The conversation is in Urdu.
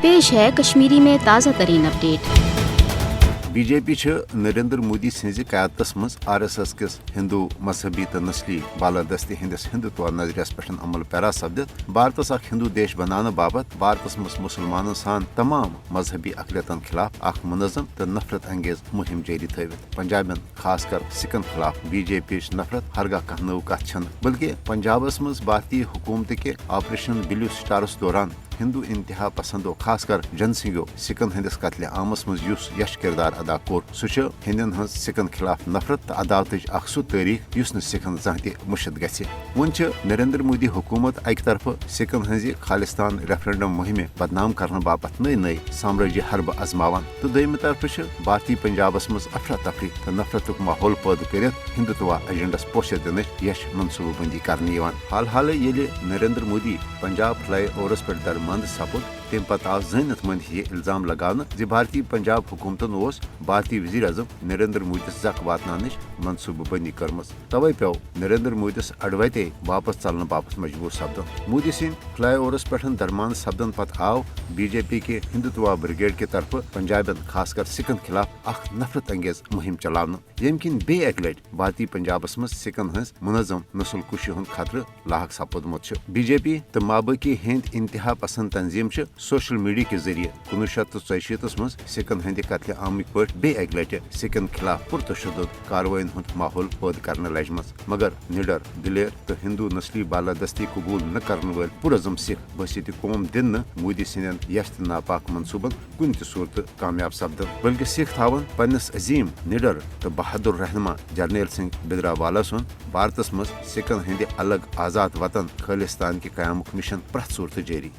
پیش ہے کشمیری میں تازہ ترین اپڈیٹ۔ بی جے پی نریندر مودی سز قیادت مز آر ایس ایس کس ہندو مذہبی تو نسلی بالادستی ہندس ہندوتوا نظریس پہ عمل پیرا سپدت بھارتس اخ ہندو دیش بنانے باپت بھارتس مز مسلمانوں سان تمام مذہبی اقلیتن خلاف اخ منظم تو نفرت انگیز مہم جاری تھوت پنجابن خاص کر سکھن خلاف بی جے پی نفرت ہرگاہ کھانا نو کت چھن بلکہ پنجابس مز بھارتی حکومت کے آپریشن بلیو سٹارس دوران ہندو انتہا پسندو خاص کر جن سنگھو سکھن ہندس قتل عامس مز یش کردار ادا کور سہ ہندین ہز سکھن خلاف نفرت تو عداوتچ اخ سہ تاریخ یس سکھن زان تہ مشد گژھِ ون نریندر مودی حکومت اکہ طرف سکھن ہز خالستان ریفرنڈم مہم بدنام کرنے باپت نئی سامراجی حربہ ازماوان تو دویمہ طرف بھارتی پنجابس مز افراتفری تو نفرتک ماحول پید کرت ہندوتوا ایجنڈس پوشر دنچ یش منصوبہ بندی کرنے حال حال ییٚلہِ نریندر مودی پنجاب فلائی اوورس پہ درمند سپد تم پتہ آو زانت مند یہ الزام لگانے بھارتی پنجاب حکومتن بھارتی وزیر اعظم نریندر مودیس زک واتنانچ منصوبہ بندی کرمز توے پیو نریندر مودیس اڑوتے واپس ژلنے باپت مجبور سپدن مودی سند فلائی اوورس پہ درماند سپدن پتہ آو بی جے پی کے ہندوتوا بریگیڈ کے طرف پنجابن خاص کر سکھن خلاف اخ نفرت انگیز مہم چلانے یم کن بیٚیہِ اکہ لٹہ بھارتی پنجابس مز سکھن ہز منظم نسل کشی ہند خطرہ لاحق سپودمت بی جے پی تو مابقی ہند انتہا پسند تنظیم سوشل میڈیا کے ذریعے 1964 مز سکھن ہند قتل عامک پہ بیٚیہِ اکہ لٹہ سکھن خلاف پرتشدد کاروائین ہند ماحول پید کرنے لجمز مگر نڈر دلیر تو ہندو نسلی بالادستی قبول نہ کرنے ول پرعزم سکھ بسیت قوم دن مودی سندین یش تو ناپاک منصوبن کن تہ صورت کامیاب سپدن بلکہ سکھ تھاون پنس عظیم نڈر تو بہادر رہنما جرنیل سنگھ بھدرا والا سن بھارتس مز سکھن ہند الگ آزاد وطن خالستان کے قیامک مشن پرت صورت جاری